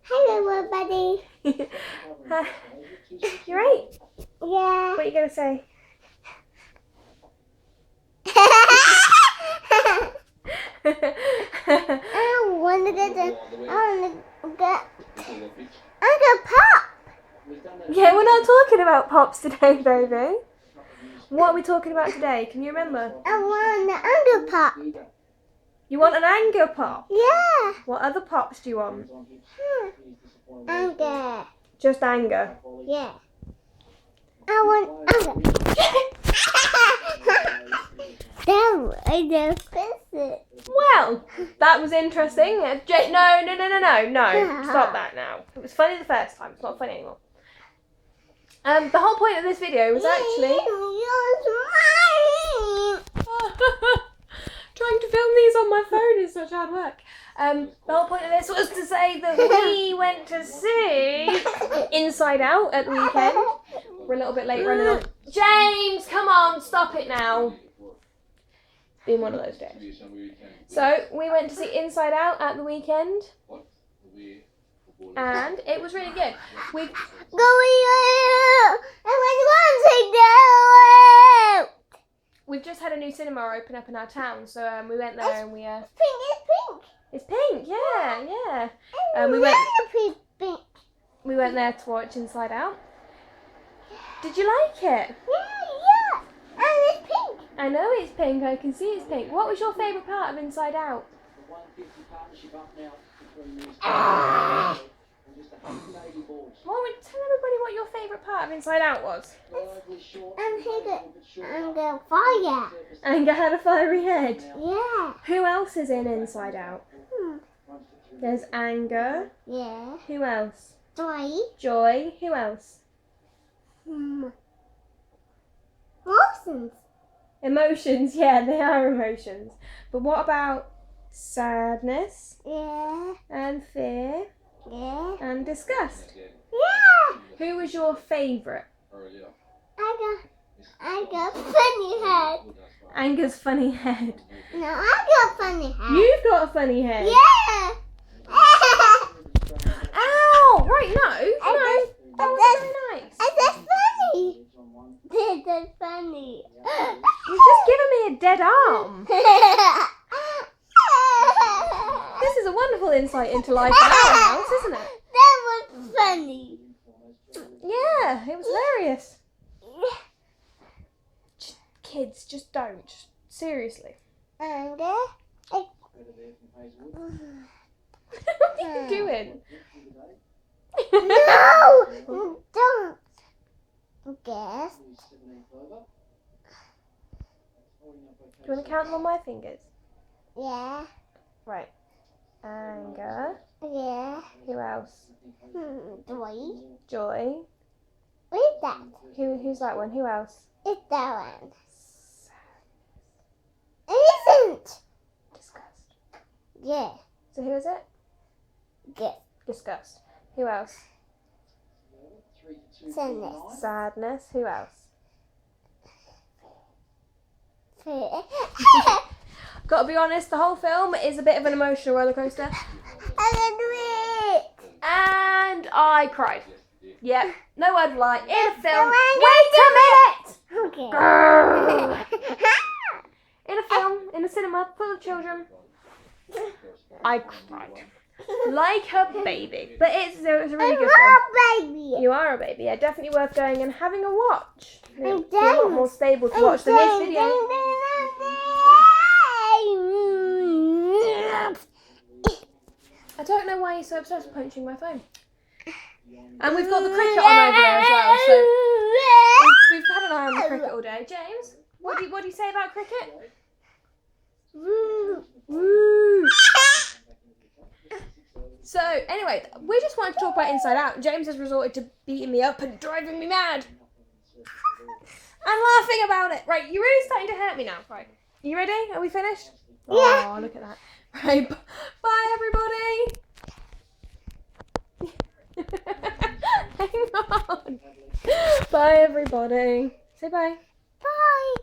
Hello, everybody. You right? Yeah. What are you going to say? I want to get pop. Yeah, we're not talking about pops today, baby. What are we talking about today? Can you remember? I want the under pop. You want an anger pop? Yeah. What other pops do you want? Anger. Just anger. Yeah. I want anger. I don't fix it. Well, that was interesting. No. Stop that now. It was funny the first time. It's not funny anymore. The whole point of this video was actually trying to film these on my phone is such hard work. The whole point of this was to say that we went to see Inside Out at the weekend. We're a little bit late running on. James, come on, stop it now. Been one of those days. So we went to see Inside Out at the weekend, and it was really good. We've just had a new cinema open up in our town, so we went there and we It's pink, yeah. We went there to watch Inside Out. Did you like it? Yeah. And it's pink. I know it's pink. I can see it's pink. What was your favourite part of Inside Out? Tell everybody what your favourite part of Inside Out was. Anger fire. Anger had a fiery head. Yeah. Who else is in Inside Out? There's Anger. Yeah. Who else? Joy. Who else? Emotions. Emotions, yeah, they are emotions. But what about sadness? Yeah. And fear? Yeah. And disgust? Yeah. Who was your favourite? I got funny head. Anger's funny head. No, I got funny head. You've got a funny head. Yeah. Ow! Right, no. That was very nice. That's funny. That's funny. You've just given me a dead arm. This is a wonderful insight into life in our house, isn't it? That was funny. Yeah, it was hilarious. Kids, just don't. Just, seriously. And What are you doing? no, don't. Guess. Do you want to count them on my fingers? Yeah. Right. Anger. Yeah. Who else? Joy. Joy. What is that? Who's that one? Who else? It's that one. It isn't. Disgust. Yeah. So who is it? Guess. Disgust. Who else? Sadness. Sadness. Who else? Fear. Gotta be honest, the whole film is a bit of an emotional roller coaster. I can do it. And I cried. Yep, no word of lie. In a film. Okay. Wait a minute! In a film, in a cinema, full of children, I cried. Like a baby. But it was a really good film. Baby. You are a baby. Yeah, definitely worth going and having a watch. You're a James. lot more stable to watch than this video. I don't know why you're so obsessed with punching my phone. And we've got the cricket on over there as well, so we've had an eye on the cricket all day. James, what do you say about cricket? Woo. So anyway, we just wanted to talk about Inside Out. James has resorted to beating me up and driving me mad. I'm laughing about it. Right, you're really starting to hurt me now. Right, you ready? Are we finished? Yeah. Oh, look at that. Right, bye everybody. Hang on. Bye everybody. Say bye. Bye.